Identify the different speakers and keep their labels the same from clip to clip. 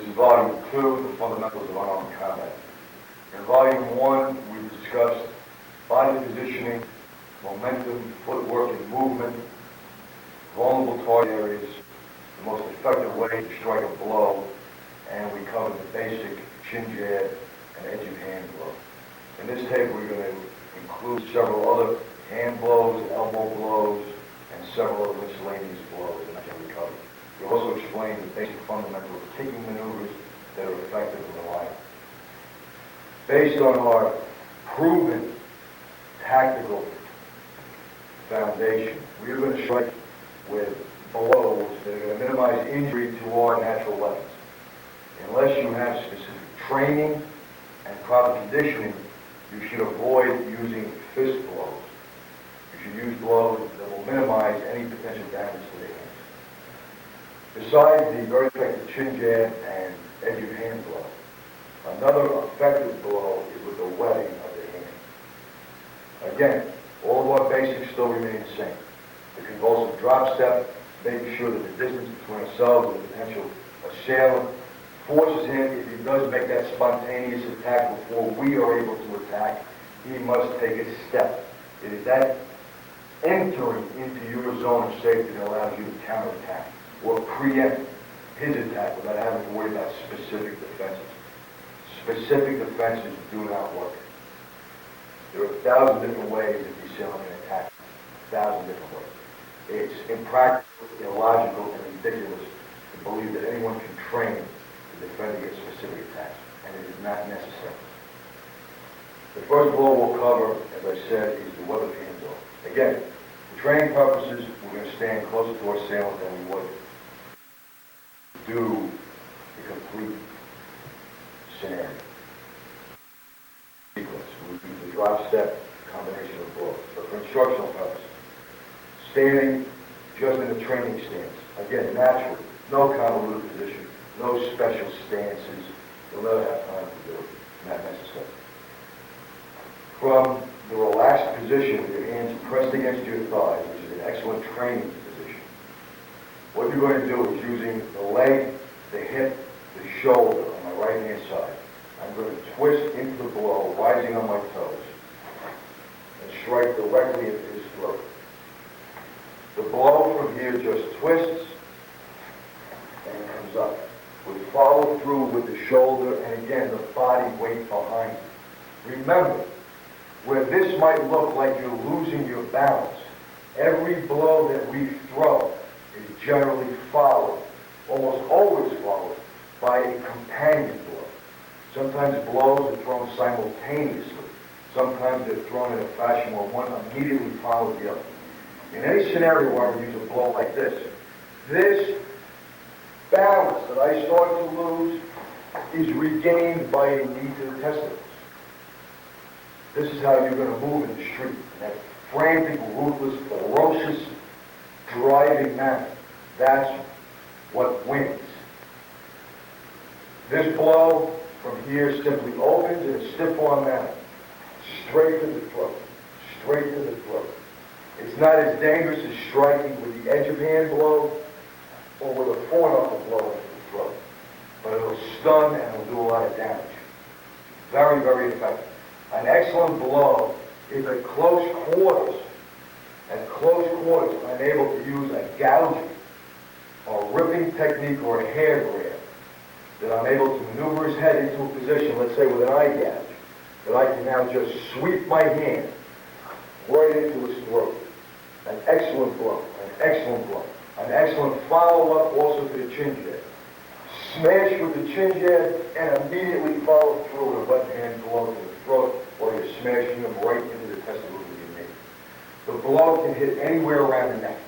Speaker 1: is Volume 2, The Fundamentals of Unarmed Combat. In Volume 1, we discussed body positioning, momentum, footwork and movement, vulnerable target areas, the most effective way to strike a blow, and we covered the basic chin jab and edge of hand blow. In this tape, we're going to include several other hand blows, elbow blows, and several other miscellaneous blows that we covered. We also explain the basic fundamental of kicking maneuvers that are effective and reliable. Based on our proven tactical foundation, we are going to strike with blows that are going to minimize injury to our natural weapons. Unless you have specific training and proper conditioning, you should avoid using fist blows. You should use blows that will minimize any potential damage to the hands. Besides the very effective chin jab and edge of hand blow, another effective blow is with the webbing of the hand. Again, all of our basics still remain the same. The convulsive drop step, making sure that the distance between ourselves and the potential assailant forces him, if he does make that spontaneous attack before we are able to attack, he must take a step. It is that entering into your zone of safety that allows you to counterattack or preempt his attack without having to worry about specific defenses. Specific defenses do not work. There are 1,000 different ways that the assailant can attack. 1,000 different ways. It's impractical, illogical, and ridiculous to believe that anyone can train to defend against specific attacks, and it is not necessary. The first blow we'll cover, as I said, is the web of hand blow. Again, for training purposes, we're going to stand closer to our assailant than we would do the complete scenario. Sequence. We use the drop step combination of blows. But for instructional purposes, standing just in a training stance. Again, naturally, no convoluted position, no special stances. You'll never have time to do it. Not necessary. From the relaxed position with your hands pressed against your thighs, which is an excellent training position, what you're going to do is using the leg, the hip, the shoulder on my right hand side. I'm going to twist into the blow, rising on my toes, and strike directly into his throat. The blow from here just twists and comes up. We follow through with the shoulder and again the body weight behind it. Remember, where this might look like you're losing your balance, every blow that we throw is generally followed, almost always followed, by a companion blow. Sometimes blows are thrown simultaneously. Sometimes they're thrown in a fashion where one immediately follows the other. In any scenario where I would use a blow like this balance that I start to lose is regained by a knee to the testicles. This is how you're going to move in the street. In that frantic, ruthless, ferocious, driving manner. That's what wins. This blow from here simply opens in a stiff arm manner. Straight to the throat. Straight to the throat. It's not as dangerous as striking with the edge of hand blow or with a foreknuckle blow into the throat. But it'll stun and it'll do a lot of damage. Very, very effective. An excellent blow is at close quarters. At close quarters, I'm able to use a gouging or ripping technique or a hair grab that I'm able to maneuver his head into a position, let's say with an eye gouge, that I can now just sweep my hand right into his throat. An excellent blow, an excellent blow. An excellent follow-up also to the chin jab. Smash with the chin jab and immediately follow through with a left hand blow to the throat while you're smashing him right into the testicles with your knee. The blow can hit anywhere around the neck.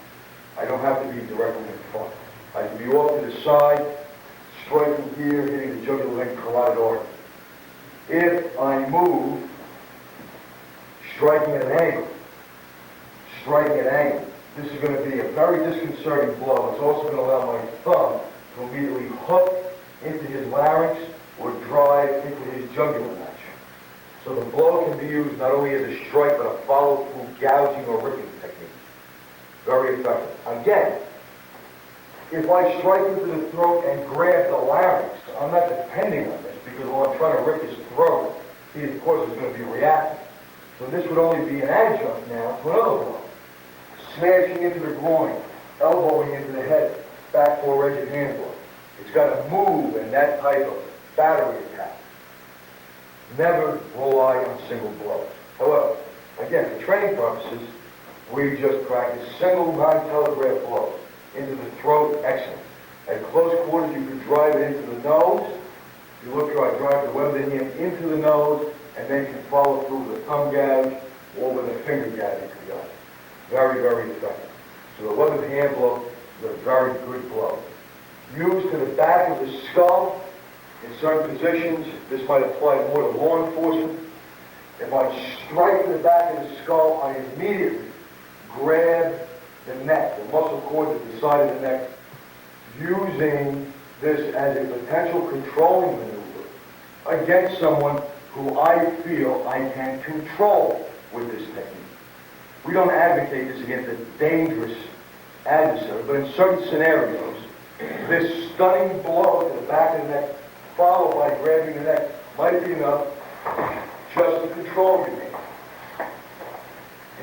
Speaker 1: I don't have to be directly in front. I can be off to the side, striking here, hitting the jugular vein, carotid artery. If I move, striking at an angle, this is going to be a very disconcerting blow. It's also going to allow my thumb to immediately hook into his larynx or drive into his jugular notch. So the blow can be used not only as a strike, but a follow-through gouging or ripping technique. Very effective. Again, If I strike into the throat and grab the larynx, I'm not depending on this because while I'm trying to rip his throat, he of course is going to be reacting. So this would only be an adjunct now to another blow. Smashing into the groin, elbowing into the head, back four-edged hand blow. It's got to move in that type of battery attack. Never rely on single blows. However, again, for training purposes, we just practice single non-telegraph blows. Into the throat, excellent. At close quarters, you can drive it into the nose. If you look here, I drive the web of the hand into the nose, and then you can follow through with a thumb gouge or with a finger gouge into the eye. Very, very effective. So the web of the hand blow is a very good blow. Used to the back of the skull in certain positions. This might apply more to law enforcement. If I strike to the back of the skull, I immediately grab the neck, the muscle cord at the side of the neck, using this as a potential controlling maneuver against someone who I feel I can control with this technique. We don't advocate this against a dangerous adversary, but in certain scenarios, this stunning blow to the back of the neck, followed by grabbing the neck, might be enough just to control your name.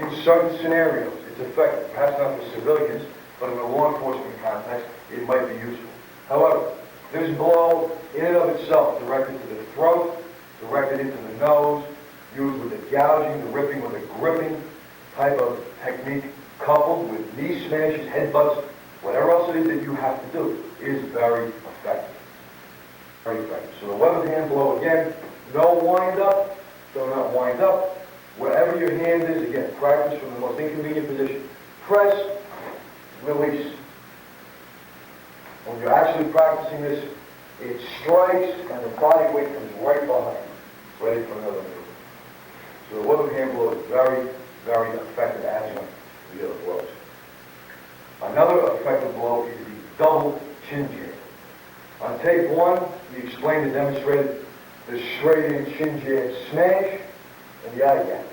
Speaker 1: In certain scenarios, it's effective. Perhaps not for civilians, but in a law enforcement context, it might be useful. However, this blow, in and of itself, directed to the throat, directed into the nose, used with the gouging, the ripping, with a gripping type of technique, coupled with knee smashes, headbutts, whatever else it is that you have to do, is very effective. Very effective. So the weapon hand blow, again, no wind up, do not wind up. Wherever your hand is, again, practice from the most inconvenient position. Press, release. When you're actually practicing this, it strikes and the body weight comes right behind, ready for another move. So the weapon hand blow is very, very effective adjunct to the other blows. Another effective blow is the double chin jab. On tape one, we explained and demonstrated the straight-in chin jab smash and the eye gouge.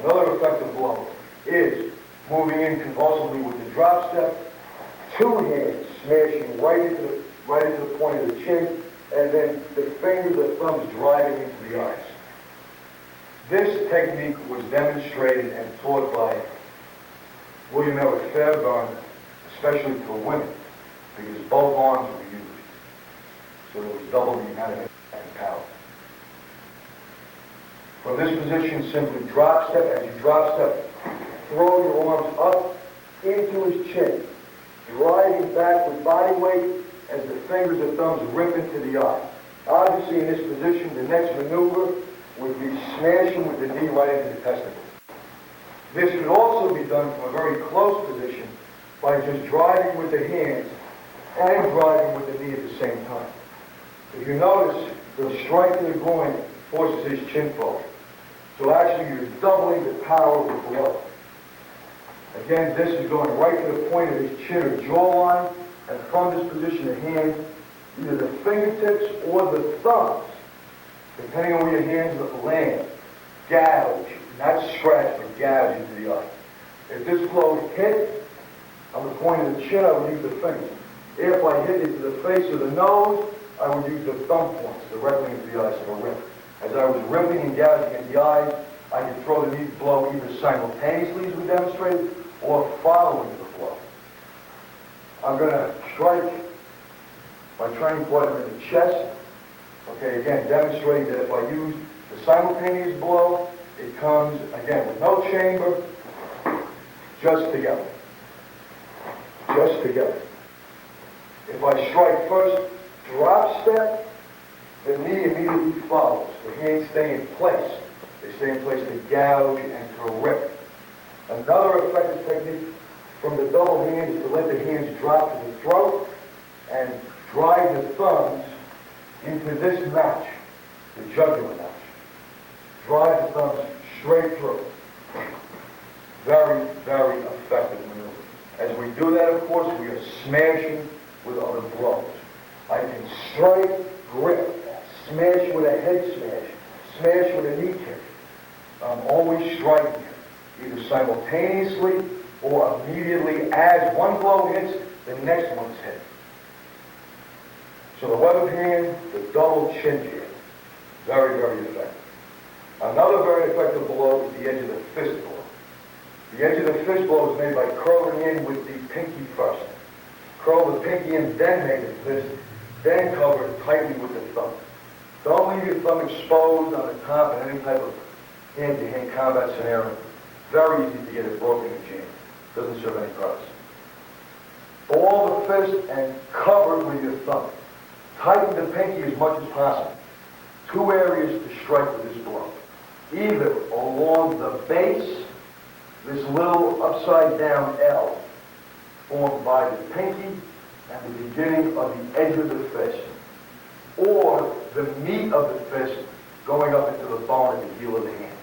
Speaker 1: Another effective blow is moving in convulsively with the drop step, two hands smashing right into the point of the chin, and then the fingers, the thumbs driving into the eyes. This technique was demonstrated and taught by William Everett Fairbairn, especially for women, because both arms were used. So there was double the amount of impact and power. From this position, simply drop step. As you drop step, throw your arms up into his chin, driving back with body weight as the fingers and thumbs rip into the eye. Obviously, in this position, the next maneuver would be smashing with the knee right into the testicle. This could also be done from a very close position by just driving with the hands and driving with the knee at the same time. If you notice, the strike to the groin forces his chin forward. So actually, you're doubling the power of the blow. Again, this is going right to the point of his chin or jawline, and from this position, the hands, either the fingertips or the thumbs, depending on where your hands land, gouge, not scratch, but gouge into the eye. If this blow hit on the point of the chin, I would use the fingers. If I hit it to the face or the nose, I would use the thumb points directly into the eyes for a rip. As I was ripping and gouging at the eyes, I could throw the knee blow either simultaneously, as we demonstrated, or following the blow. I'm going to strike my training partner in the chest. Okay, again, demonstrating that if I use the simultaneous blow, it comes, again, with no chamber, just together. Just together. If I strike first, drop step, the knee immediately follows. The hands stay in place. They stay in place to gouge and to rip. Another effective technique from the double hand is to let the hands drop to the throat and drive the thumbs into this notch, the jugular notch. Drive the thumbs straight through. Very, very effective maneuver. As we do that, of course, we are smashing with other blows. I can strike, grip, smash with a head smash, smash with a knee kick. I'm always striking either simultaneously or immediately as one blow hits, the next one's hit. So the webbed hand, the double chin jab, very, very effective. Another very effective blow is the edge of the fist blow. The edge of the fist blow is made by curling in with the pinky first. Curl the pinky in, then make the fist, then cover it tightly with the thumb. Don't leave your thumb exposed on the top in any type of hand-to-hand combat scenario. Very easy to get it broken and jammed. Doesn't serve any purpose. Ball the fist and cover it with your thumb. Tighten the pinky as much as possible. Two areas to strike with this blow. Either along the base, this little upside down L, formed by the pinky and the beginning of the edge of the fist, or the meat of the fist going up into the bone at the heel of the hand.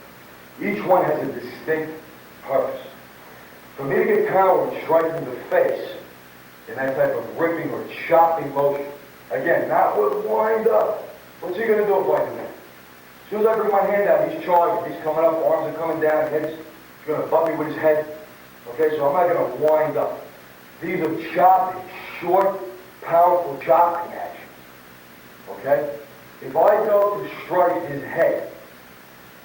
Speaker 1: Each one has a distinct purpose. For me to get power in striking the face in that type of ripping or chopping motion, again, not with wind up. What's he going to do if I do that? As soon as I bring my hand out, he's charging, he's coming up, arms are coming down, he's going to butt me with his head. Okay, so I'm not going to wind up. These are chopping, short, powerful chopping actions. Okay? If I go to strike his head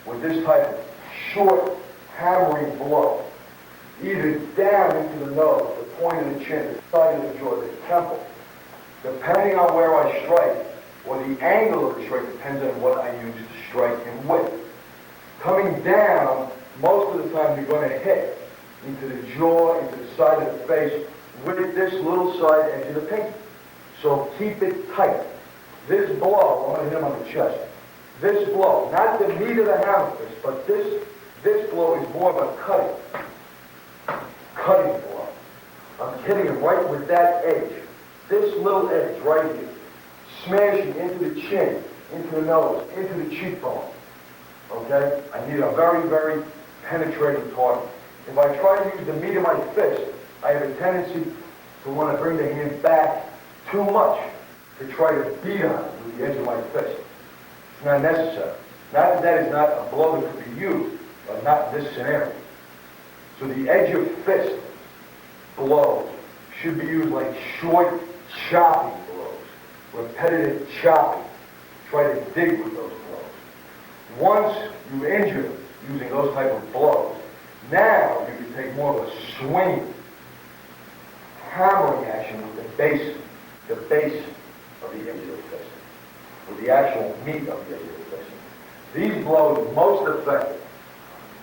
Speaker 1: with this type of short, hammering blow, either down into the nose, the point of the chin, the side of the jaw, the temple, depending on where I strike, or the angle of the strike depends on what I use to strike him with. Coming down, most of the time you're going to hit into the jaw, into the side of the face, with this little side edge of the pinky. So keep it tight. This blow, I'm going to hit him on the chest. This blow, not the meat of the hammer fist, but this blow is more of a cutting blow. I'm hitting him right with that edge. This little edge right here. Smashing into the chin, into the nose, into the cheekbone. Okay? I need a very, very penetrating target. If I try to use the meat of my fist, I have a tendency to want to bring the hand back too much to try to beat on it with the edge of my fist. It's not necessary. Not that that is not a blow that could be used, but not in this scenario. So the edge of fist blows should be used like short, chopping blows, repetitive chopping. Try to dig with those blows. Once you injure using those type of blows, now you can take more of a swing, hammering action with the base of the edge of the fist, with the actual meat of the edge of the fist. These blows are most effective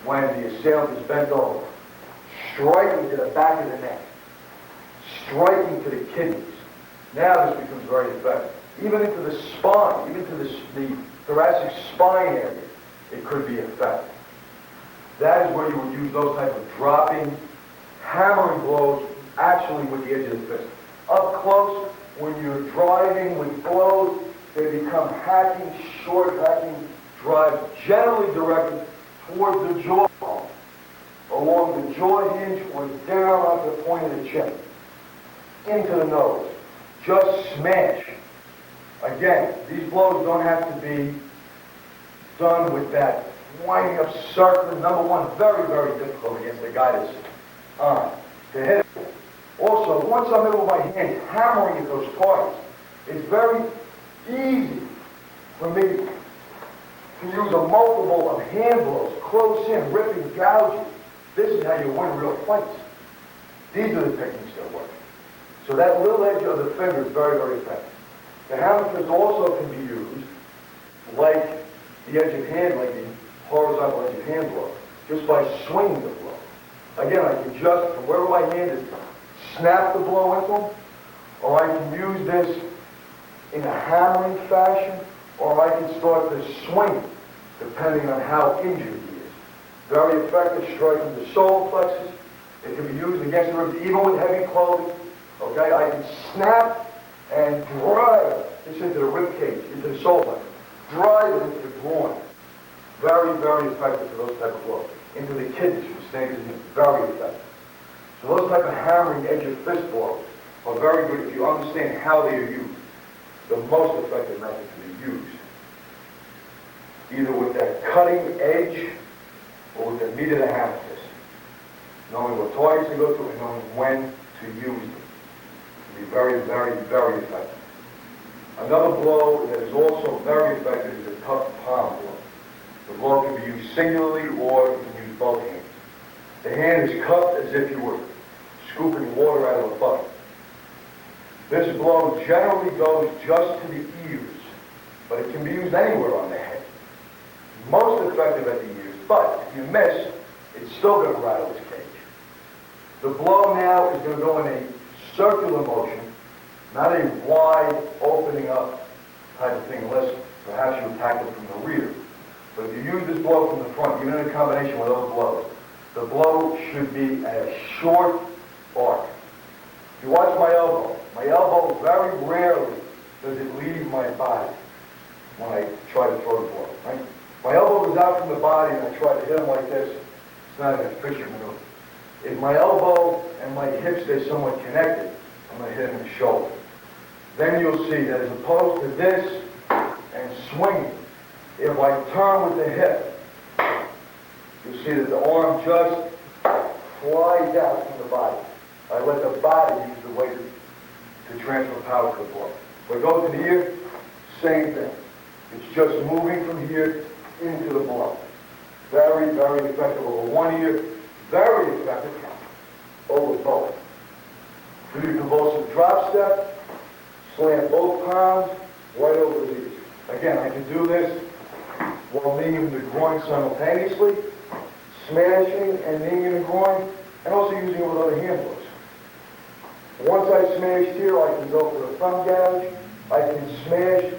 Speaker 1: when the assailant is bent over, striking to the back of the neck, striking to the kidneys. Now this becomes very effective. Even into the spine, even to the thoracic spine area, it could be effective. That is where you would use those type of dropping, hammering blows actually with the edge of the fist. Up close, when you're driving with blows, they become hacking, short hacking drives, generally directed towards the jawbone, along the jaw hinge or down onto the point of the chin, into the nose. Just smash. Again, these blows don't have to be done with that winding up circling. Number one, very, very difficult against the guy that's on to hit. Also, once I'm able with my hand hammering at those targets, it's very easy for me to use a multiple of hand blows, close in, ripping, gouging. This is how you win real fights. These are the techniques that work. So that little edge of the finger is very, very effective. The hammer fist also can be used like the edge of hand, like the horizontal edge of hand blow, just by swinging the blow. Again, I can just, from wherever my hand is, snap the blow into him, or I can use this in a hammering fashion, or I can start to swing, depending on how injured he is. Very effective striking the solar plexus. It can be used against the ribs, even with heavy clothing. Okay, I can snap and drive this into the rib cage, into the solar plexus. Drive it into the groin. Very, very effective for those type of blows. Into the kidneys from standing to very effective. So those type of hammering edge of fist blows are very good if you understand how they are used. The most effective method to be used. Either with that cutting edge or with the meat of the hammer fist. Knowing what targets to go to and knowing when to use them. To be very, very, very effective. Another blow that is also very effective is a cupped palm blow. The blow can be used singularly or you can use both hands. The hand is cupped as if you were scooping water out of a bucket. This blow generally goes just to the ears, but it can be used anywhere on the head. Most effective at the ears, but if you miss, it's still going to rattle his cage. The blow now is going to go in a circular motion, not a wide opening up type of thing, unless perhaps you attack it from the rear. But if you use this blow from the front, even in combination with those blows, the blow should be at a short arc. If you watch my elbow very rarely does it leave my body when I try to throw the blow. Right? My elbow is out from the body and I try to hit him like this. It's not an efficient maneuver. If my elbow and my hips stay somewhat connected, I'm going to hit him in the shoulder. Then you'll see that as opposed to this and swinging, if I turn with the hip, you'll see that the arm just flies out from the body. I let the body use the weight to transfer power to the blow. If I go to the ear, same thing. It's just moving from here into the blow. Very, very effective over one ear. Very effective over both. Do your convulsive drop step, slam both palms right over the ears. Again, I can do this while kneeing the groin simultaneously, smashing and kneeing in the groin, and also using it with other hand blows. Once I smashed here, I can go for a thumb gouge. I can smash,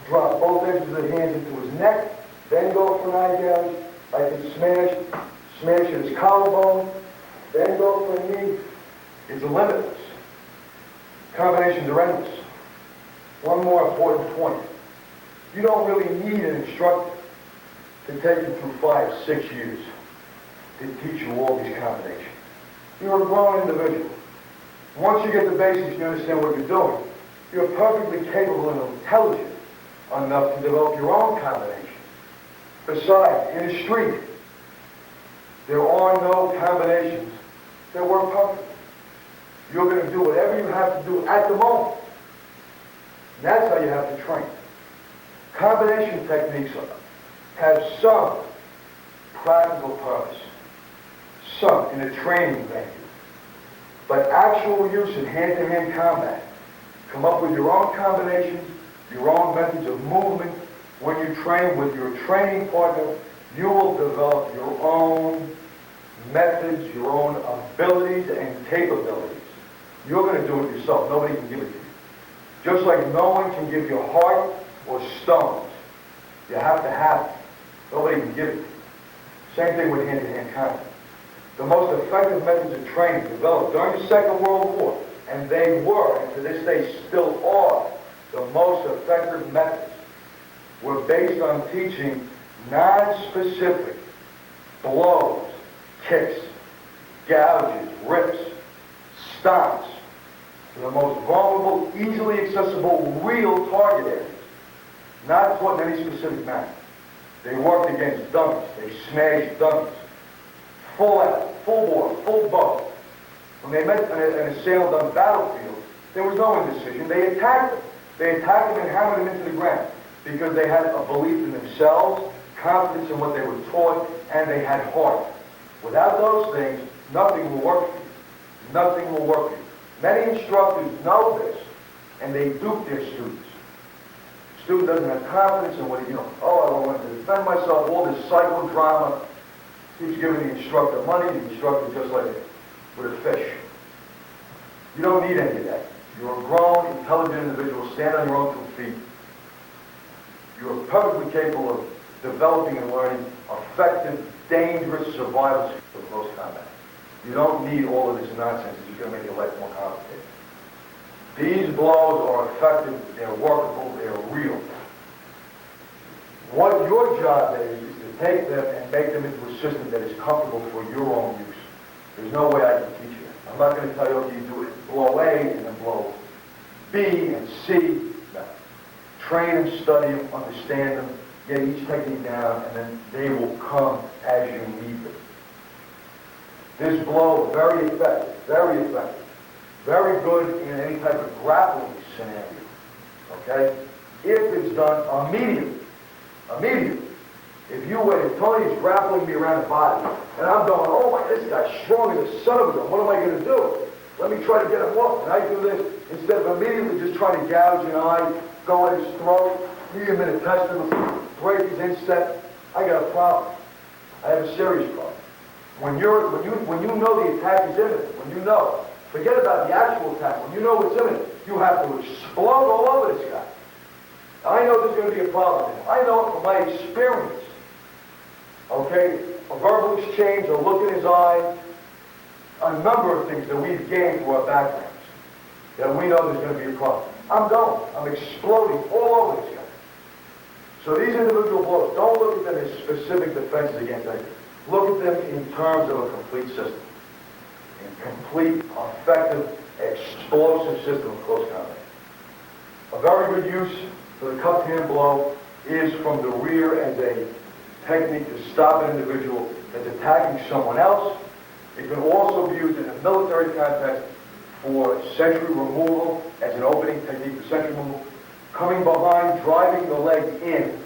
Speaker 1: drop both edges of the hands into his neck, then go for an eye gouge. I can smash at his collarbone, then go for a knee. It's limitless. Combinations are endless. One more important point. You don't really need an instructor to take you through 5, 6 years to teach you all these combinations. You're a grown individual. Once you get the basics, you understand what you're doing. You're perfectly capable and intelligent enough to develop your own combinations. Besides, in the street, there are no combinations that work perfectly. You're going to do whatever you have to do at the moment. And that's how you have to train. Combination techniques have some practical purpose, some in a training venue. But actual use in hand-to-hand combat, come up with your own combinations, your own methods of movement. When you train with your training partner, you will develop your own methods, your own abilities and capabilities. You're going to do it yourself. Nobody can give it to you. Just like no one can give you heart or stones. You have to have it. Nobody can give it to you. Same thing with hand-to-hand combat. The most effective methods of training developed during the Second World War, and they were, and to this day still are, the most effective methods, were based on teaching non-specific blows, kicks, gouges, rips, stomps to the most vulnerable, easily accessible, real target areas, not taught in any specific manner. They worked against dummies. They smashed dummies. Full out, full bore, full bow. When they met an assailant on the battlefield, there was no indecision. They attacked them. They attacked them and hammered them into the ground because they had a belief in themselves, confidence in what they were taught, and they had heart. Without those things, nothing will work for you. Nothing will work for you. Many instructors know this, and they dupe their students. The student doesn't have confidence in what I don't want to defend myself, all this psychodrama. Keeps giving the instructor money, the instructor just like with a fish. You don't need any of that. You're a grown, intelligent individual, stand on your own 2 feet. You're perfectly capable of developing and learning effective, dangerous survival skills for close combat. You don't need all of this nonsense that's going to make your life more complicated. These blows are effective, they're workable, they're real. What your job is to take them and make them into a system that is comfortable for your own use. There's no way I can teach you. I'm not going to tell you, okay, you do it, blow A and then blow B and C. No. Train them, study them, understand them, get each technique down, and then they will come as you need them. This blow, very effective, very good in any type of grappling scenario. Okay? If it's done immediately. If you wait, if Tony's grappling me around the body, and I'm going, oh my, this guy's strong as a son of a gun, what am I going to do? Let me try to get him off. And I do this, instead of immediately just trying to gouge an eye, go at his throat, knee him in a testicle, break his instep, I got a problem. I have a serious problem. When you know the attack is imminent, when you know, forget about the actual attack, when you know it's imminent, you have to explode all over this guy. I know there's going to be a problem. I know it from my experience. Okay? A verbal exchange, a look in his eye, a number of things that we've gained through our backgrounds, that we know there's going to be a problem. I'm going. I'm exploding all over this guy. So these individual blows, don't look at them as specific defenses against anything. Look at them in terms of a complete system. A complete, effective, explosive system of close combat. A very good use for the cupped hand blow is from the rear as a technique to stop an individual that's attacking someone else. It can also be used in a military context for sentry removal as an opening technique for sentry removal. Coming behind, driving the leg in.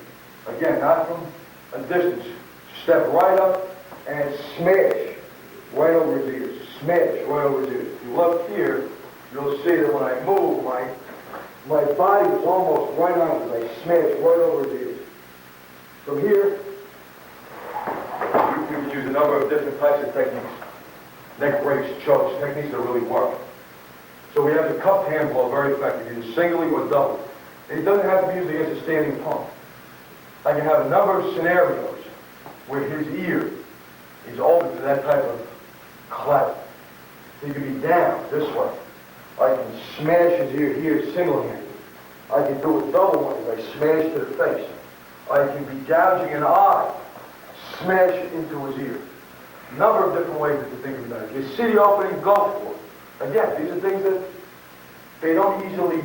Speaker 1: Again, not from a distance. Step right up and smash right over his ears. Smash right over his ears. If you look here, you'll see that when I move, my body is almost right on it. I smash right over his ears. From here, you can use a number of different types of techniques. Neck breaks, chokes, techniques that really work. So we have the cupped hand blow, very effective, either singly or double. It doesn't have to be used against a standing opponent. I can have a number of scenarios where his ear is open to that type of cleft. He can be down this way. I can smash his ear here single-handed. I can do a double one as I smash to the face. I can be gouging an eye, smash it into his ear. A number of different ways that the thing can be done. If you see the opening, go for it. Again, these are things that they don't easily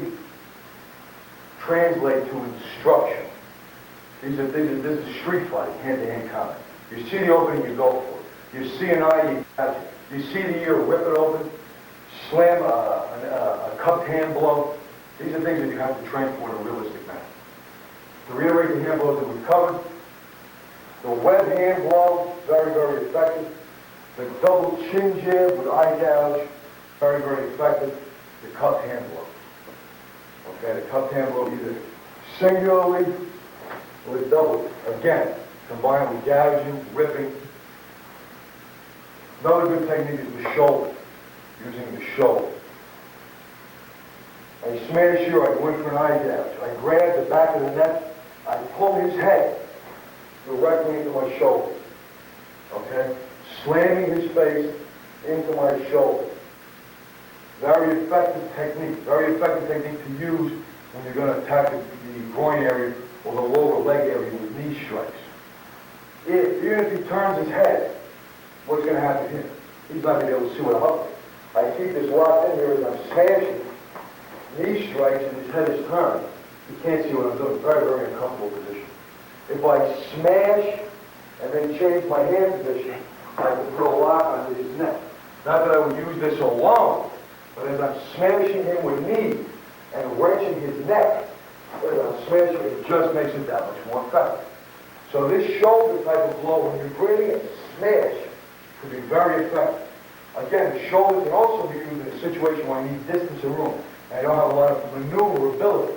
Speaker 1: translate to instruction. These are things that this is street fighting, hand-to-hand combat. You see the opening, you go for it. You see an eye, you catch it. You see the ear, rip it open, slam a cupped hand blow. These are things that you have to transport in a realistic manner. To reiterate the hand blows that we've covered, the web hand blow, very, very effective. The double chin jab with eye gouge, very, very effective. The cupped hand blow. Okay, the cupped hand blow either singularly or double. Again, combined with gouging, ripping. Another good technique is the shoulder, using the shoulder. I smash here, I go in for an eye gouge. I grab the back of the neck, I pull his head directly into my shoulder. Okay? Slamming his face into my shoulder. Very effective technique to use when you're going to attack the groin area or the lower leg area with knee strikes. Even if he turns his head, what's going to happen here? He's not going to be able to see what I'm up to. I keep this locked in here as I'm smashing. Knee strikes and his head is turned. You can't see what I'm doing. Very, very uncomfortable position. If I smash and then change my hand position, I can put a lock onto his neck. Not that I would use this alone, but as I'm smashing him with knee and wrenching his neck, as I'm smashing, it just makes it that much more effective. So this shoulder type of blow, when you're breathing and smash, can be very effective. Again, the shoulder can also be used in a situation where I need distance and room, and I don't have a lot of maneuverability.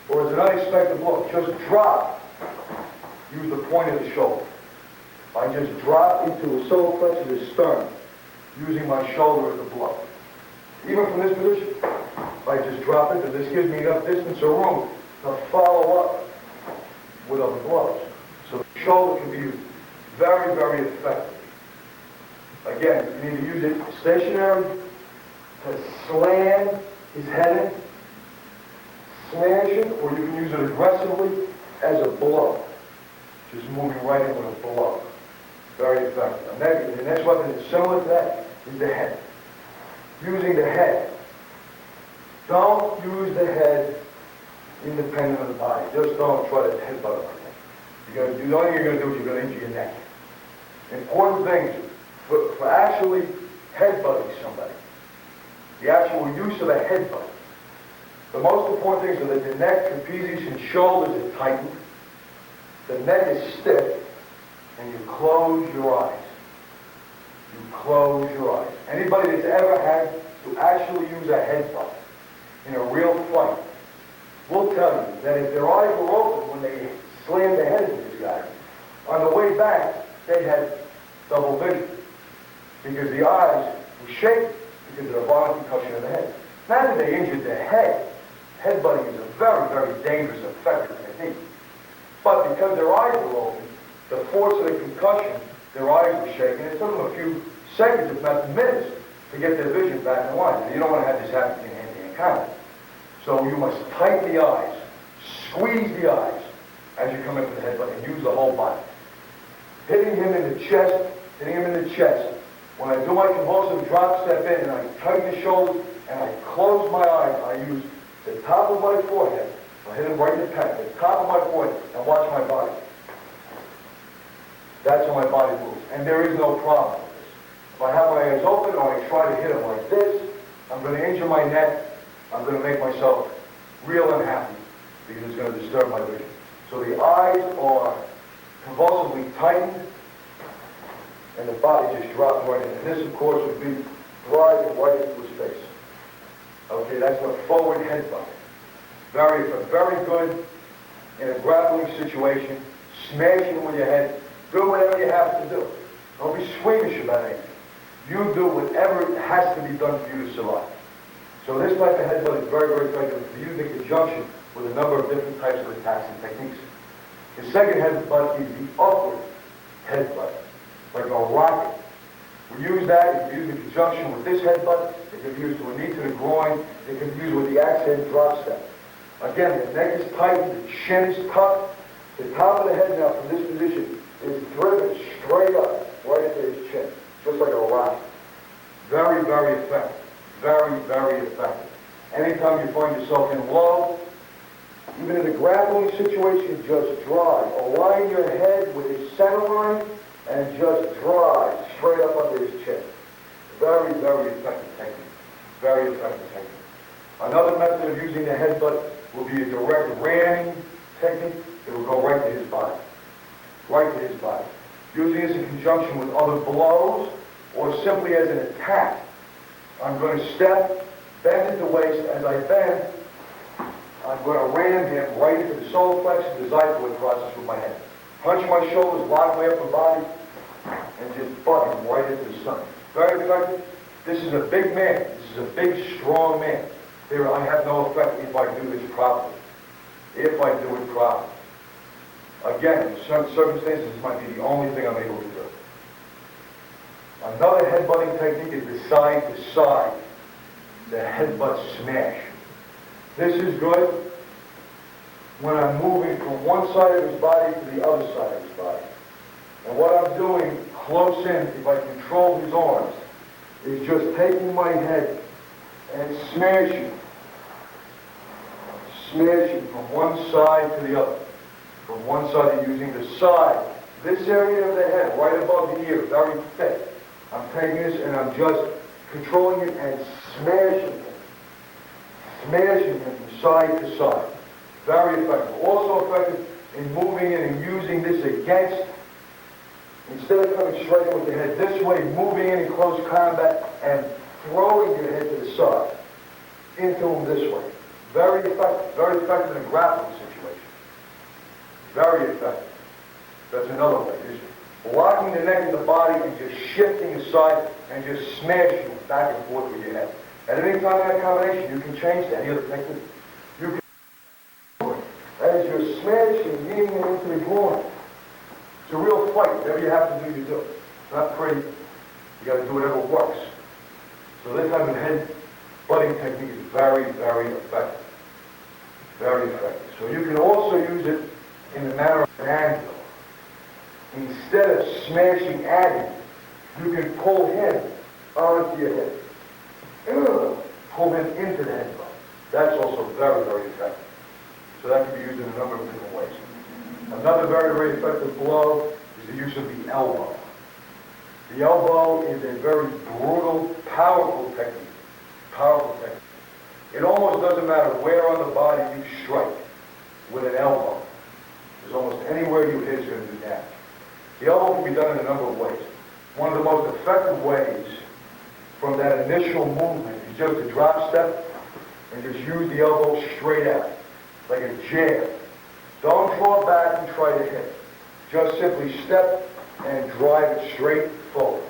Speaker 1: Or as an unexpected blow, just drop. Use the point of the shoulder. I just drop into a solar plexus of the sternum, using my shoulder as a blow. Even from this position, I just drop into this gives me enough distance or room to follow up with other blows. So the shoulder can be used very, very effectively. Again, you can either use it stationary to slam his head in, smash it, or you can use it aggressively as a blow. Just moving right in with a blow. Very effective. And the next weapon is similar to that is the head. Using the head. Don't use the head independent of the body. Just don't try to headbutt it. The only thing you're going to do is you're going to injure your neck. Important things for actually headbutting somebody. The actual use of a headbutt The most important things are that the neck, trapezius, and shoulders are tightened. The neck is stiff, and you close your eyes. You close your eyes. Anybody that's ever had to actually use a headbutt in a real fight will tell you that if their eyes were open when they slammed their head into this guy, on the way back, they had double vision because the eyes were shaking because of the violent concussion of the head. Not that they injured their head. Headbutting is a very, very dangerous, effective technique. But because their eyes were open, the force of the concussion, their eyes were shaking. It took them a few seconds, if not minutes, to get their vision back in line. And you don't want to have this happen in hand-to-hand combat. So you must tighten the eyes, squeeze the eyes as you come into the headbutt, and use the whole body. Hitting him in the chest, hitting him in the chest. When I do my convulsive drop step in and I tighten the shoulders and I close my eyes, I use the top of my forehead. I hit him right in the pec, the top of my forehead, and watch my body. That's how my body moves. And there is no problem with this. If I have my eyes open or I try to hit him like this, I'm going to injure my neck. I'm going to make myself real unhappy because it's going to disturb my vision. So the eyes are convulsively tightened and the body just drops right in. And this, of course, would be driving right into his face. Okay, that's the forward headbutt. Very good in a grappling situation. Smashing him with your head. Do whatever you have to do. Don't be squeamish about anything. You do whatever has to be done for you to survive. So this type of headbutt is very effective for used in conjunction with a number of different types of attacks and techniques. The second headbutt is the upward headbutt, like a rocket. We use that, it can be used in conjunction with this headbutt, it can be used to a knee to the groin, it can be used with the accent drop step. Again, the neck is tightened, the chin is tucked, the top of the head now from this position is driven straight up, right into his chin, just like a rocket. Very effective. Very effective. Anytime you find yourself in low, even in a grappling situation, just drive. Align your head with his center line and just drive straight up under his chin. Very effective technique. Very effective technique. Another method of using the headbutt will be a direct ramming technique. It will go right to his body. Right to his body. Using this in conjunction with other blows or simply as an attack. I'm going to step, bend at the waist. As I bend, I'm going to ram him right into the solar plexus, the xiphoid process with my head. Punch my shoulders, lock my upper body, and just butt him right into the stomach. Very effective. This is a big man. This is a big, strong man. There, I have no effect if I do this properly. If I do it properly. Again, in certain circumstances, this might be the only thing I'm able to do. Another headbutting technique is the side to side, the headbutt smash. This is good when I'm moving from one side of his body to the other side of his body. And what I'm doing close in, if I control his arms, is just taking my head and smashing from one side to the other. From one side and using the side, this area of the head, right above the ear, very thick. I'm taking this and I'm just controlling it and smashing him from side to side. Very effective. Also effective in moving in and using this against, instead of coming straight in with the head this way, moving in close combat and throwing your head to the side into him this way. Very effective in a grappling situation. Very effective. That's another way. Just locking the neck of the body and just shifting aside and just smashing back and forth with your head. At any time in that combination, you can change to any other technique. You can, as you're smashing, kneeing it into the groin. It's a real fight. Whatever you have to do, you do. It's not pretty. You got to do whatever works. So this type of head butting technique is very effective. Very effective. So you can also use it in the manner of an angle. Instead of smashing at him, you can pull him onto your head. Pull him into the head. That's also very effective. So that can be used in a number of different ways. Another very effective blow is the use of the elbow. The elbow is a very brutal, powerful technique. It almost doesn't matter where on the body you strike with an elbow. There's almost anywhere you hit is going to do damage. The elbow can be done in a number of ways. One of the most effective ways from that initial movement is just to drop step and just use the elbow straight out, like a jab. Don't draw back and try to hit. Just simply step and drive it straight forward.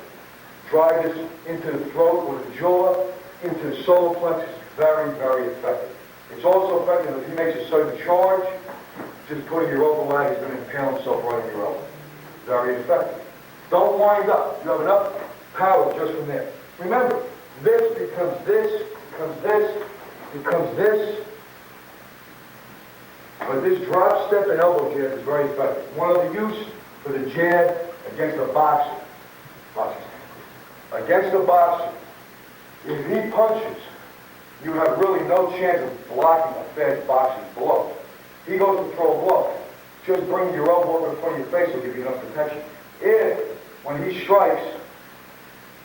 Speaker 1: Drive this into the throat with the jaw, into the solar plexus. Very, very effective. It's also effective if he makes a sudden charge, just putting your elbow out, he's going to impale himself right in your elbow. Very effective. Don't wind up. You have enough power just from there. Remember, this becomes this, becomes this, becomes this. But this drop step and elbow jab is very effective. One of the use for the jab against a boxer. Against a boxer, if he punches, you have really no chance of blocking a fast boxer's blow. He goes to throw a blow. Just bring your elbow up in front of your face will give you enough protection. If, when he strikes,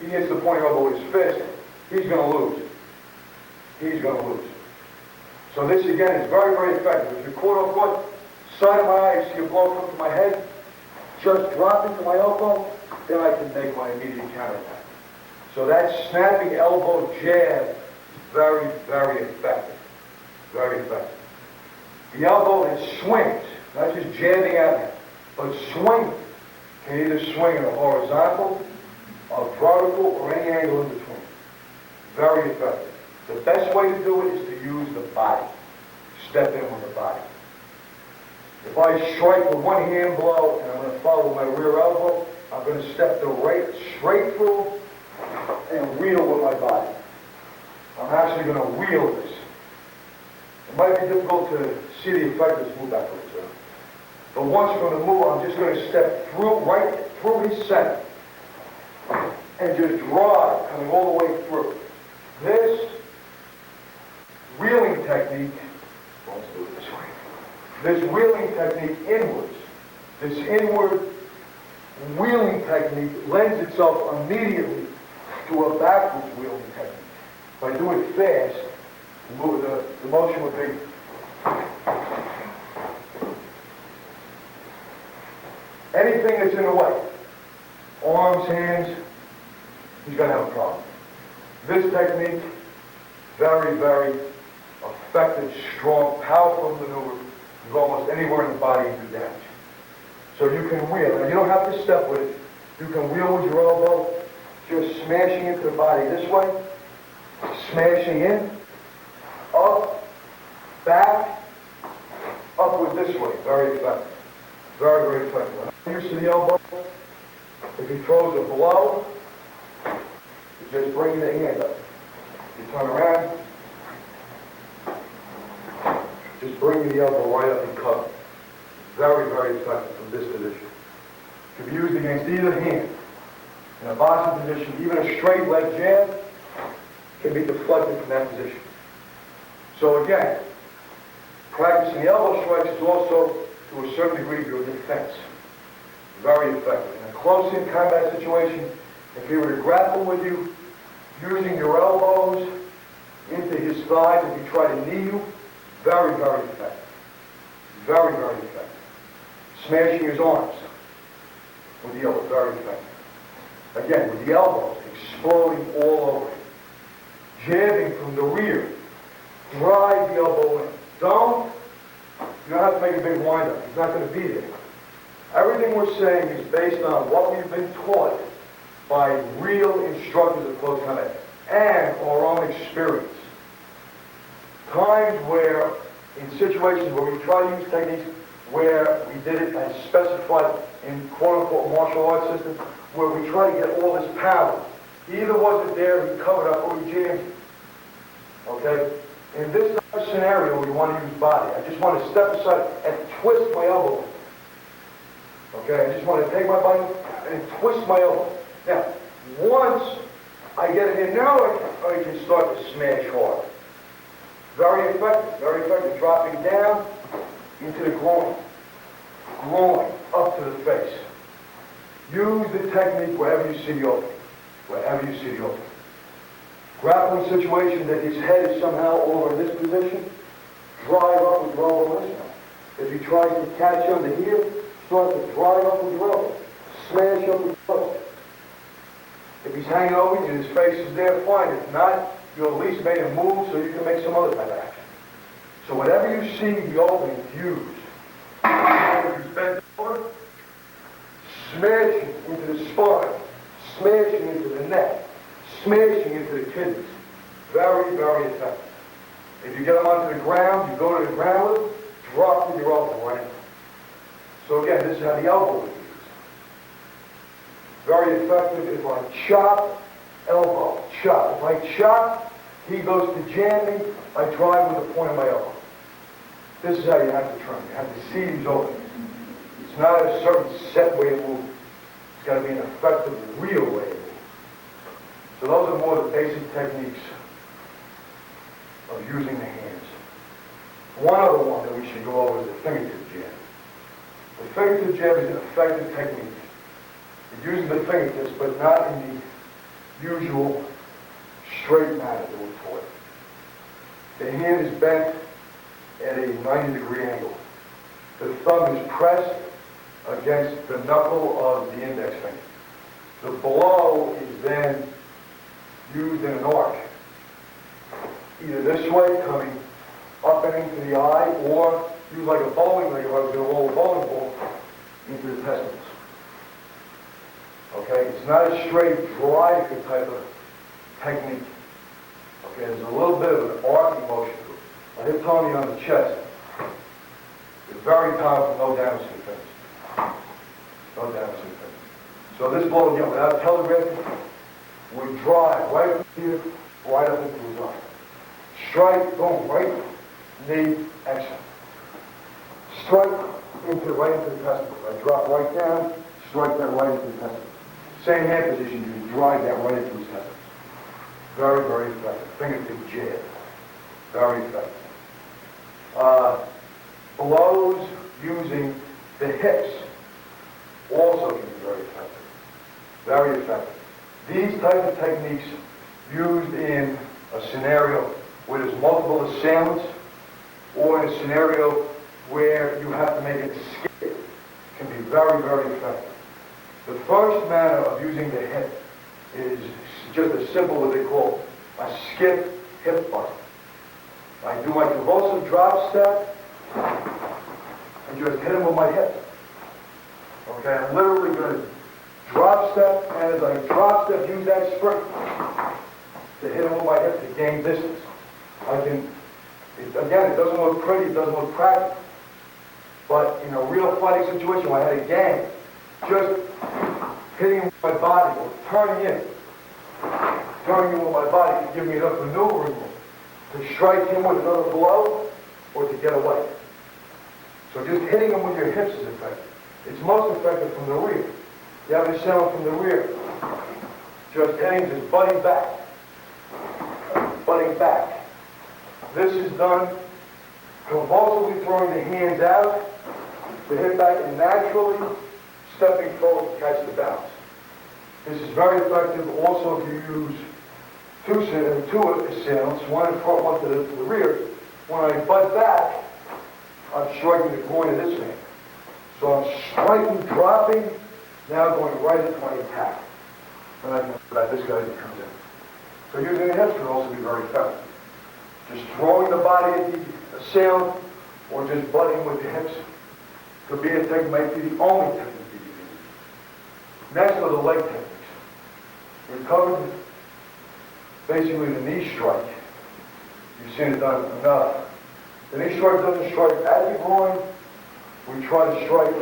Speaker 1: he hits the pointing elbow with his fist, he's going to lose. He's going to lose. So this, again, is very, very effective. If you're caught off guard, side of my eye, you see a blow come to my head, just drop into my elbow, then I can make my immediate counterattack. So that snapping elbow jab, very, very effective. Very effective. The elbow that swings, not just jabbing at me, but swing, can either swing in a horizontal, a vertical, or any angle in between. Very effective. The best way to do it is to use the body. Step in with the body. If I strike with one hand blow and I'm going to follow my rear elbow, I'm going to step the right straight through and wheel with my body. I'm actually going to wheel this. It might be difficult to see the effect of this move backwards. But once you're going to move, I'm just going to step through, right through his center. And just drive, coming all the way through. This wheeling technique, let's do it this way. This wheeling technique inwards, this inward wheeling technique lends itself immediately to a backwards wheeling technique. If I do it fast, the motion would be anything that's in the way. Arms, hands, he's going to have a problem. This technique, very, very effective, strong, powerful maneuver. You go almost anywhere in the body and do damage. So you can wheel. Now you don't have to step with it. You can wheel with your elbow, just smashing into the body this way, smashing in, up, back, upward this way. Very effective. Very, very effective. Use to the elbow. If he throws a blow, you just bring the hand up. You turn around, just bring the elbow right up and cover. Very, very effective from this position. It can be used against either hand. In a boxing position, even a straight leg jab can be deflected from that position. So again, practicing the elbow strikes is also, to a certain degree, your defense. Very effective. In a close-in combat situation, if he were to grapple with you, using your elbows into his thighs, if he tried to knee you, very, very effective. Very, very effective. Smashing his arms with the elbow, very effective. Again, with the elbows exploding all over him. Jabbing from the rear. Drive the elbow in. You don't have to make a big wind-up. He's not going to be there. Everything we're saying is based on what we've been taught by real instructors of close combat and our own experience. Times where, in situations where we try to use techniques where we did it as specified in quote-unquote martial arts systems, where we try to get all this power. He either wasn't there, he covered up, or he jammed it. Okay? In this scenario, we want to use body. I just want to step aside and twist my elbow. Okay? I just want to take my body and twist my elbow. Now, once I get it in, now I can start to smash hard. Very effective, dropping down into the groin, up to the face. Use the technique wherever you see the opening, grappling situation that his head is somehow over in this position, drive up with your elbow this way. If he tries to catch under here, start to drive up with your elbow. Smash up with your elbow. If he's hanging over you and his face is there, fine. If not, you at least made him move so you can make some other type of action. So whatever you see the opening use, bend over, smashing into the spine, smashing into the neck, smashing into the kidneys. Very, very effective. If you get them onto the ground, you go to the ground with them, drop with your elbow right in. So again, this is how the elbow is used. Very effective if I chop, elbow, chop. If I chop, he goes to jam me, I drive with the point of my elbow. This is how you have to train. You have to see these openings. It's not a certain set way of moving. It's got to be an effective, real way of moving. So those are more the basic techniques of using the hands. One other one that we should go over is the fingertip jab. The fingertip jab is an effective technique. It uses the fingertips, but not in the usual straight manner that we're taught. The hand is bent at a 90-degree angle. The thumb is pressed against the knuckle of the index finger. The blow is then used in an arc. Either this way, coming up and into the eye, or use like a bowling, like if I was going to roll a bowling ball into the testicles. Okay, it's not a straight driving type of technique. Okay, there's a little bit of an arcing motion to it. I hit Tony on the chest. It's very powerful, no damage to the fingers. No damage to the fingers. So this blow, again, without telegraphing, would drive right up here, right up into his arm. Strike, boom, right, knee, exit. Strike right into the testicles. I drop right down, strike that right into the testicles. Same hand position, you can drive that right into his testicles. Very, very effective. Fingertip jab. Very effective. Blows using the hips also can be very effective. Very effective. These type of techniques used in a scenario where there's multiple assailants or in a scenario where you have to make an escape can be very, very effective. The first manner of using the hip is just as simple as they call a skip hip butt. I do my convulsive drop step and just hit him with my hip. Okay, I'm literally going to drop step, and as I drop step, use that spring to hit him with my hip to gain distance. Again, it doesn't look pretty, it doesn't look practical. But in a real fighting situation where I had a gang, just hitting him with my body or turning him with my body to give me enough maneuvering room to strike him with another blow or to get away. So just hitting him with your hips is effective. It's most effective from the rear. You have to sound from the rear. Just hitting, just butting back. Butting back. This is done convulsively throwing the hands out to hit back and naturally stepping forward to catch the bounce. This is very effective also if you use two assailants, one in front, one to the rear. When I butt back, I'm striking the groin of this man. So I'm striking, dropping, now going right into my attack. And I can let this guy that comes in. So using the hips can also be very effective. Just throwing the body at the assailant or just butting with the hips could be a technique, might be the only technique you can use. Next are the leg techniques. We've covered basically the knee strike. You've seen it done enough. The knee strike doesn't strike at the groin. We try to strike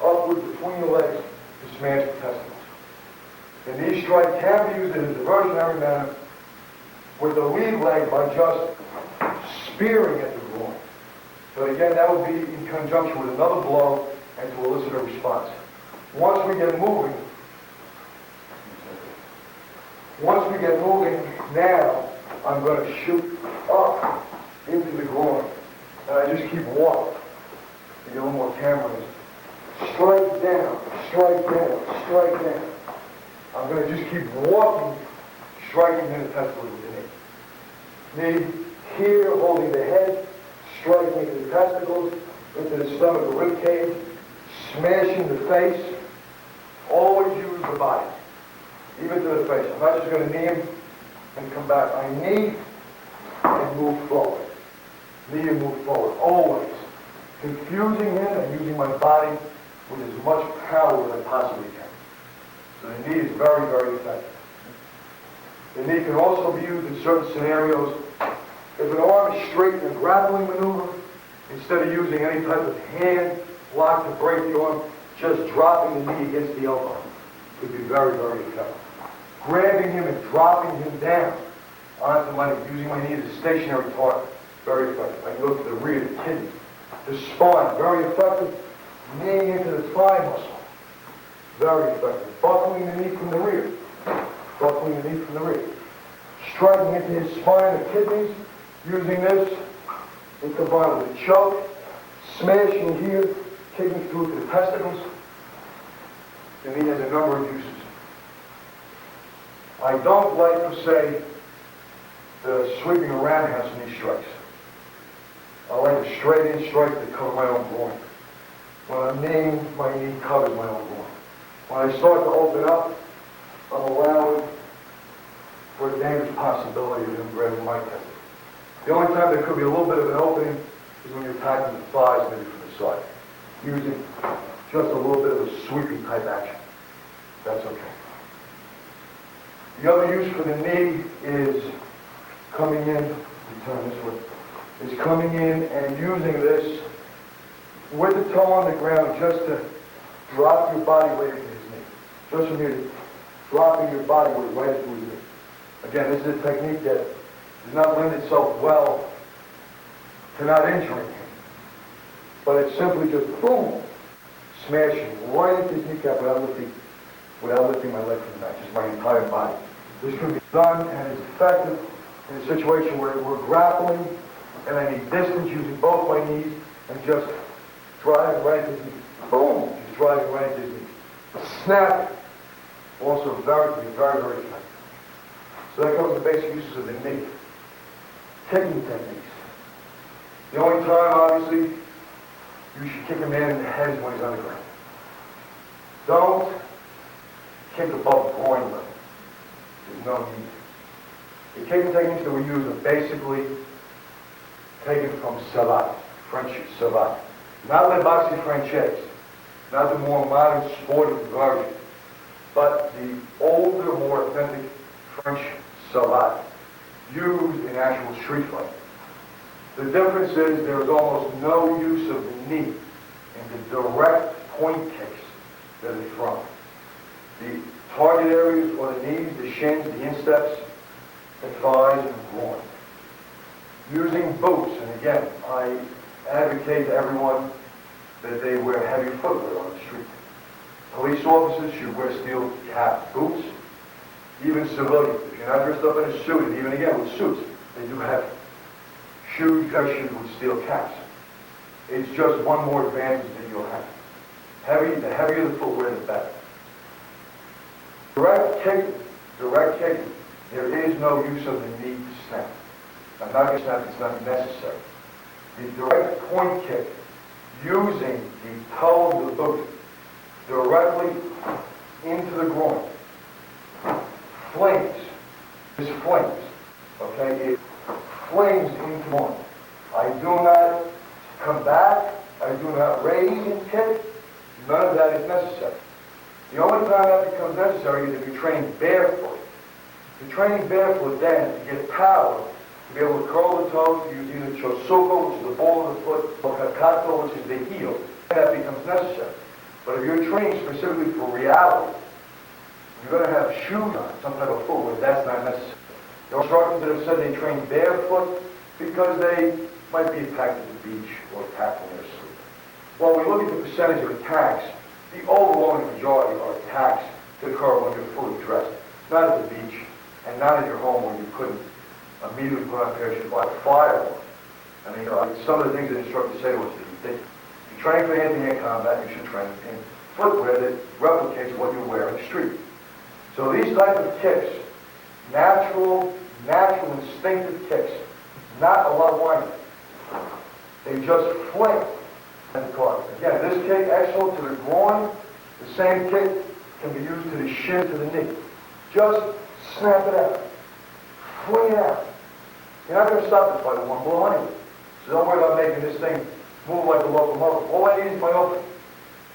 Speaker 1: upward between the legs to smash the testicles. The knee strike can be used in a diversionary manner with the lead leg by just spearing at the groin. But again, that would be in conjunction with another blow and to elicit a response. Once we get moving, now I'm going to shoot up into the groin. And I just keep walking. To get a little more camera. Strike down, strike down, strike down. I'm going to just keep walking striking in the testicles with the knee. Knee here, holding the head, striking into the testicles, into the stomach or rib cage, smashing the face. Always use the body, even to the face. I'm not just going to knee him and come back. I knee and move forward. Knee and move forward, always. Confusing him and using my body with as much power as I possibly can. So the knee is very, very effective. The knee can also be used in certain scenarios. If an arm is straight in a grappling maneuver, instead of using any type of hand block to break the arm, just dropping the knee against the elbow could be very, very effective. Grabbing him and dropping him down onto my knee, using my knee as a stationary target, very effective. I can go to the rear, the kidney, the spine, very effective. Kneeing into the thigh muscle, very effective. Buckling the knee from the rear, buckling the knee from the rear. Striking into his spine, the kidneys, using this in combined with a choke, smashing here, kicking through to the testicles. The knee has a number of uses. I don't like to say the sweeping around house knee strikes. I like a straight in strike to cover my own groin. When I'm kneeing, my knee covers my own groin. When I start to open up, I'm allowing for a dangerous possibility of him grabbing my testicles. The only time there could be a little bit of an opening is when you're attacking the thighs, maybe from the side. Using just a little bit of a sweeping type action. That's okay. The other use for the knee is coming in, turn this way, is coming in and using this with the toe on the ground just to drop your body weight into his knee. Just from here, dropping your body weight right into his knee. Again, this is a technique that does not lend itself well to not injuring him. But it's simply just boom, smashing right into his kneecap without lifting my leg from the mat, just my entire body. This can be done and is effective in a situation where we're grappling and I need distance using both my knees and just driving right into his knee. Boom! Just driving right into his knee. Snap. Also very, very, very effective. So that covers the basic uses of the knee. Kicking techniques. The only time, obviously, you should kick a man in the head is when he's on the ground. Don't kick above the groin level. There's no need. The kicking techniques that we use are basically taken from savate, French savate. Not the boxing française, not the more modern sporting version, but the older, more authentic French savate, used in actual street fighting. The difference is there is almost no use of the knee in the direct point kicks that are thrown. The target areas are the knees, the shins, the insteps, the thighs, and the groin. Using boots, and again, I advocate to everyone that they wear heavy footwear on the street. Police officers should wear steel cap boots. Even civilians, if you're not dressed up in a suit, and even again with suits, they do have shoes, dress shoes with steel caps. It's just one more advantage that you'll have. The heavier the footwear, the better. Direct kicking, there is no use of the knee to snap. I'm not going to snap, it's not necessary. The direct point kick, using the toe of the boot directly into the groin, flings. This flings. Okay? It flings into one. I do not come back. I do not raise and kick. None of that is necessary. The only time that becomes necessary is if you're training barefoot. If you're training barefoot, then to get power, to be able to curl the toes, to use either chosuko, which is the ball of the foot, or kakato, which is the heel, that becomes necessary. But if you're training specifically for reality, you're going to have shoes on, some type of footwear, that's not necessary. There are instructors that have said they train barefoot because they might be attacked at the beach or attacked when they're asleep. Well, we look at the percentage of attacks. The overwhelming majority are attacks that occur when you're fully dressed. Not at the beach, and not at your home where you couldn't immediately put on a pair of shoes like firearm. I mean, some of the things that instructors say to us is ridiculous. If you train for hand-to-hand combat, you should train in footwear that replicates what you wear in the street. So these type of kicks, natural, instinctive kicks. Not a lot of whining. They just fling at the card. Again, this kick, excellent to the groin. The same kick can be used to the shin, to the knee. Just snap it out. Fling it out. You're not going to stop this fight with one blow anyway. So don't worry about making this thing move like a locomotive. All I need is my opening.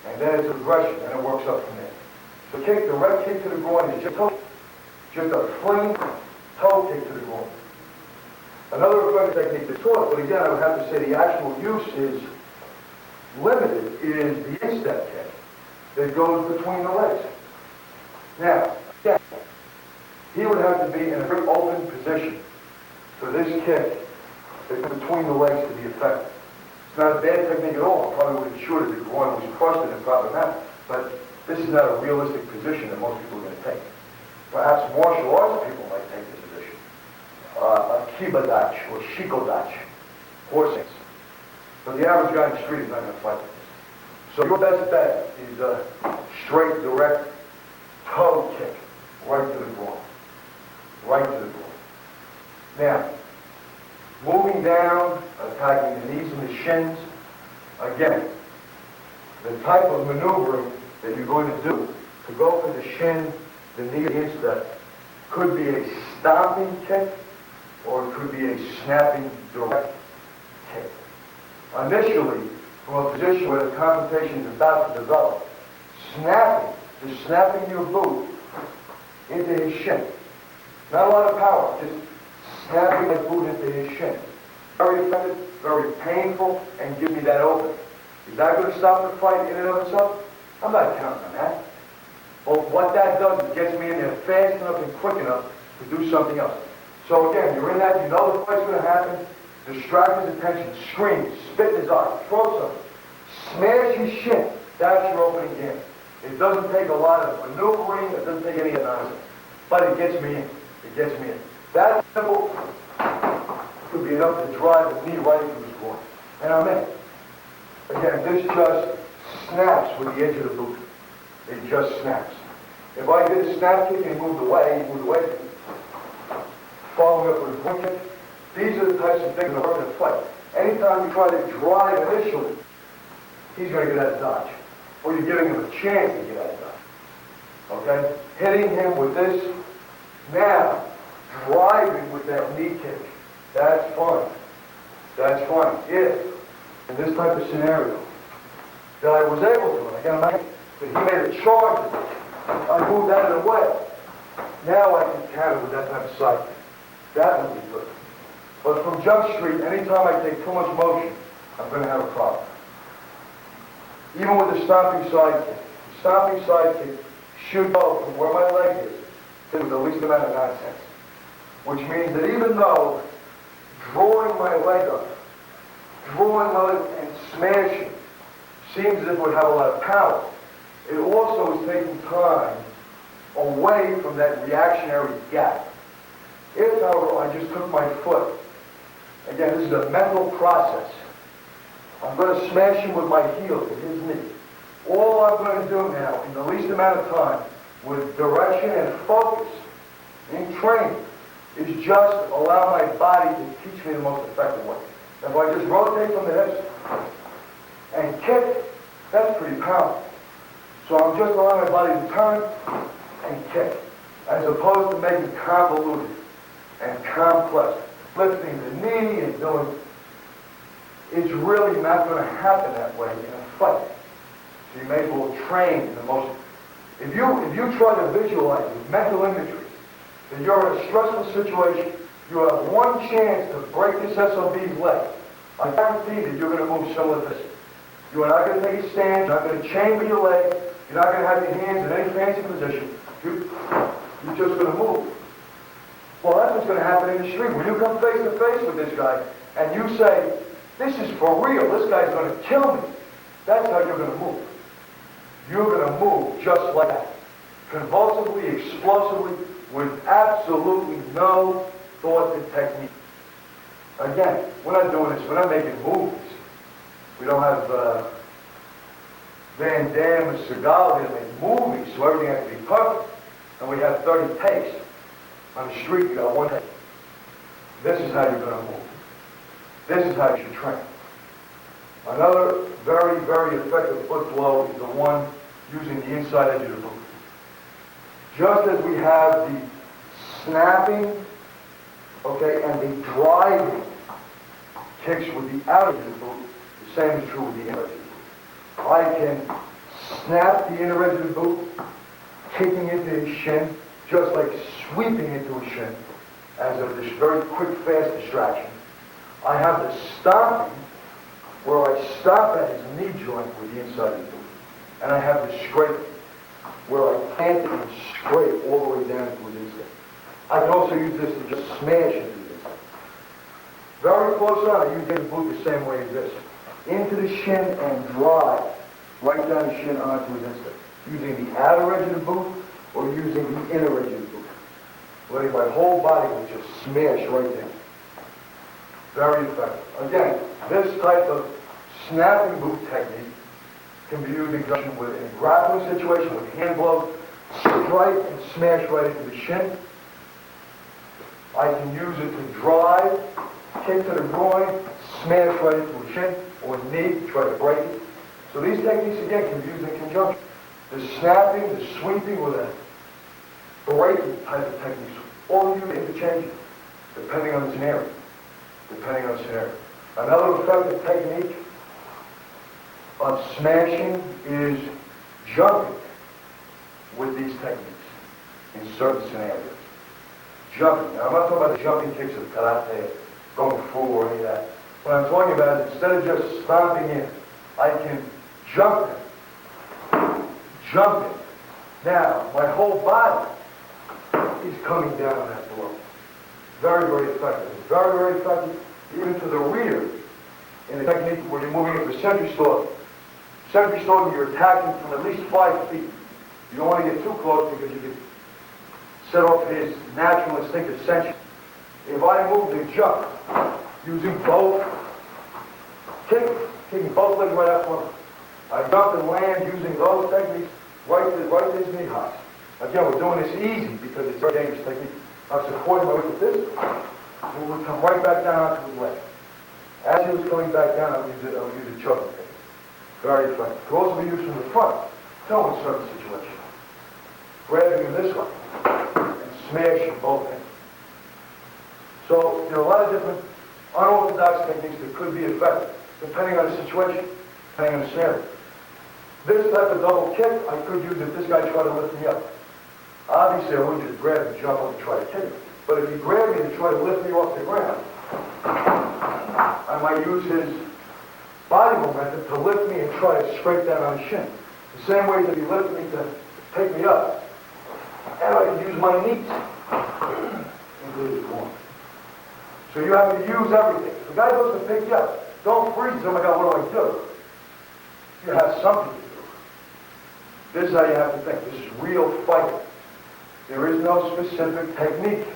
Speaker 1: And then it's aggression, and it works up from there. So kick, the right kick to the groin is just a fling toe kick to the groin. Another effective technique that's taught, but again, I would have to say the actual use is limited, is the instep kick that goes between the legs. Now, again, he would have to be in a very open position for this kick that's between the legs to be effective. It's not a bad technique at all. I probably would ensure that the groin was crushed in a proper manner, but this is not a realistic position that most people are going to take. Perhaps martial arts people might take this position. A kibadachi or shikodachi, horsings. But the average guy in the street is not going to fight with this. So your best bet is a straight, direct toe kick right to the groin. Right to the groin. Now, moving down, attacking the knees and the shins. Again, the type of maneuvering that you're going to do to go for the shin, the knee, the instep, could be a stomping kick, or it could be a snapping direct kick. Initially, from a position where the confrontation is about to develop, just snapping your boot into his shin. Not a lot of power, just snapping the boot into his shin. Very effective, very painful, and give me that opening. Is that going to stop the fight in and of itself? I'm not counting on that. But what that does is gets me in there fast enough and quick enough to do something else. So again, you're in that, you know the fight's going to happen, distract his attention, scream, spit in his eye, throw something, smash his shin. That's your opening game. It doesn't take a lot of maneuvering, it doesn't take any of that nonsense. But it gets me in. It gets me in. That simple could be enough to drive the knee right into his groin. And I'm in. Again, this just snaps with the edge of the boot. It just snaps. If I did a snap kick and he moved away from me, following up with a foot kick, these are the types of things that work in a fight. Anytime you try to drive initially, he's going to get out of dodge. Or you're giving him a chance to get out of dodge. Okay? Hitting him with this, now, driving with that knee kick, that's fun. That's fun. If, in this type of scenario, that I was able to, and again, that he made a charge, I moved out of the way. Now I can counter with that type of side kick. That would be good. But from Jump Street, anytime I take too much motion, I'm going to have a problem. Even with the stomping side kick. The stomping side kick should go from where my leg is to the least amount of nonsense. Which means that even though drawing my leg up, and smashing seems as if it would have a lot of power, it also is taking time away from that reactionary gap. If, however, I just took my foot, again, this is a mental process. I'm going to smash him with my heel to his knee. All I'm going to do now, in the least amount of time, with direction and focus in training, is just allow my body to teach me the most effective way. If I just rotate from the hips and kick, that's pretty powerful. So I'm just allowing my body to turn and kick, as opposed to making convoluted and complex, lifting the knee and doing. It's really not going to happen that way in a fight. So you may as well train in the most. If you try to visualize with mental imagery that you're in a stressful situation, you have one chance to break this SOB's leg. I guarantee that you're going to move similar to this. You are not going to take a stand, you're not going to chamber your leg, you're not going to have your hands in any fancy position. You're just going to move. Well, that's what's going to happen in the street. When you come face to face with this guy and you say, this is for real, this guy's going to kill me, that's how you're going to move. You're going to move just like that. Convulsively, explosively, with absolutely no thought and technique. Again, we're not doing this, we're not making movies. We don't have Van Damme and Seagal here to make movies, so everything has to be perfect. And we have 30 takes. On the street, you got one thing. This is how you're going to move. This is how you should train. Another very, very effective foot blow is the one using the inside edge of the boot. Just as we have the snapping, okay, and the driving kicks with the outer edge of the boot, the same is true with the inner edge of the boot. I can snap the inner edge of the boot, kicking into his shin, just like sweeping into his shin, as a very quick, fast distraction. I have the stopping, where I stop at his knee joint with the inside of the boot. And I have the scrape, where I plant and scrape all the way down to his inside. I can also use this to just smash into his inside. Very close on, I use the boot the same way as this. Into the shin and drive right down the shin onto his inside. Using the outer edge of the boot or using the inner edge of the boot. Letting my whole body will just smash right there. Very effective. Again, this type of snapping boot technique can be used in conjunction with in a grappling situation with hand blows, strike and smash right into the shin. I can use it to drive, kick to the groin, smash right into the shin or knee, try to break it. So these techniques again can be used in conjunction. The snapping, the sweeping with a breaking type of techniques, all used interchangeably, depending on the scenario. Depending on the scenario. Another effective technique of smashing is jumping with these techniques in certain scenarios. Jumping. Now, I'm not talking about the jumping kicks of karate, kung fu, or any of that. What I'm talking about is instead of just stomping in, I can jump in. Jump in. Now, my whole body is coming down on that blow. Very, very effective. It's very, very effective even to the rear in a technique where you're moving into a sentry stalk. Sentry stalk, you're attacking from at least 5 feet. You don't want to get too close because you can set off his natural instinctive sense. If I move the jump using both, kicking both legs right out front, I jump and land using those techniques right to his knee highs. Again, we're doing this easy because it's a very dangerous technique. I'm supporting my weight with this. We would come right back down onto his leg. As he was coming back down, I would use a choking technique. Very effective. It can also be used from the front, too, in certain situations. Grabbing him this way and smashing both ends. So there are a lot of different unorthodox techniques that could be effective, depending on the situation, depending on the scenario. This type of double kick, I could use if this guy tried to lift me up. Obviously, I wouldn't just grab and jump up and try to kick him. But if he grabbed me to try to lift me off the ground, I might use his body momentum to lift me and try to scrape down on his shin. The same way that he lifted me to pick me up. And I can use my knees into his groin. So you have to use everything. If the guy goes to pick you up, don't freeze. Oh my God, what do I do? You have something to do. This is how you have to think. This is real fighting. There is no specific technique.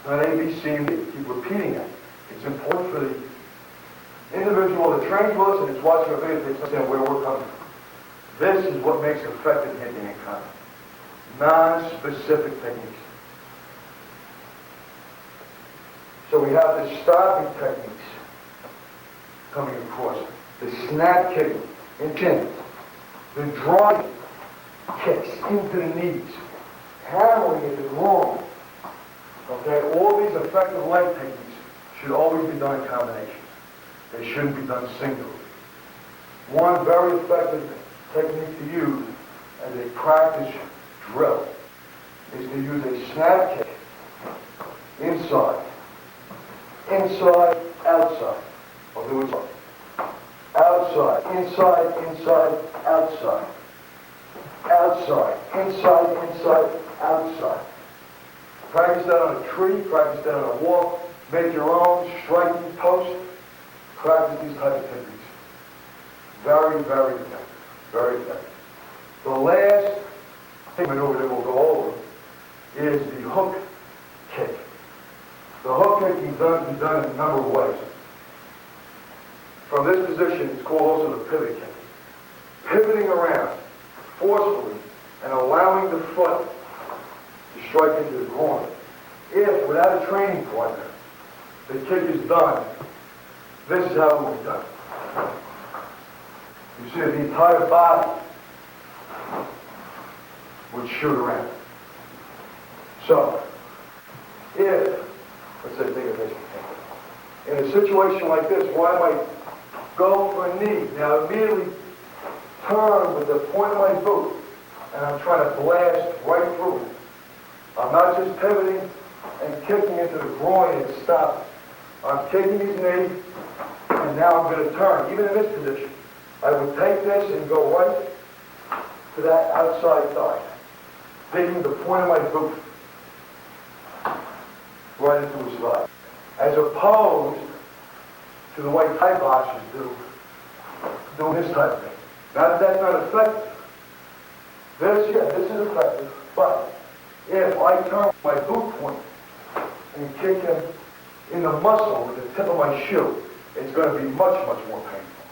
Speaker 1: Not ABC, and keep repeating it. It's important for the individual that trains with us and is watching our videos to understand where we're coming from. This is what makes effective hitting and combat. Non-specific techniques. So we have the stopping techniques coming across. The snap kicking in chin. The driving kicks into the knees. Hammering at the groin. Okay, all these effective leg techniques should always be done in combination. They shouldn't be done singly. One very effective technique to use as a practice drill is to use a snap kick inside, outside. I'll do it outside, inside, outside. Outside, inside, outside. Practice that on a tree, practice that on a wall, make your own striking post. Practice these types of techniques. Very, very effective. Very effective. The last maneuver that we'll go over is the hook kick. The hook kick can be done in a number of ways. From this position, it's called also the pivot kick. Pivoting around forcefully and allowing the foot to strike into the groin If, without a training partner, the kick is done, this is how it will be done. You see the entire body would shoot around. So, if, let's say, think of this. In a situation like this, where I might go for a knee, now immediately turn with the point of my boot, and I'm trying to blast right through it. I'm not just pivoting and kicking into the groin and stopping. I'm taking his knee, and now I'm going to turn. Even in this position, I would take this and go right to that outside thigh, taking the point of my boot right into his thigh. As opposed to the way Thai boxers do, doing this type of thing. Not that that's not effective. This is effective, but if I turn my boot point and kick him in the muscle with the tip of my shoe, it's going to be much, much more painful.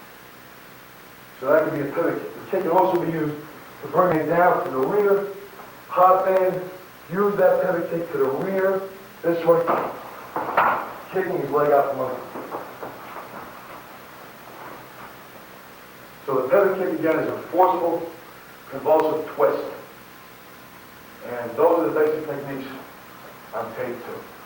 Speaker 1: So that could be a pivot kick. The kick can also be used to bring it down to the rear, hop in, use that pivot kick to the rear, this way, kicking his leg out from under. So the pivot kick again is a forceful, convulsive twist. And those are the basic techniques I'm paid to.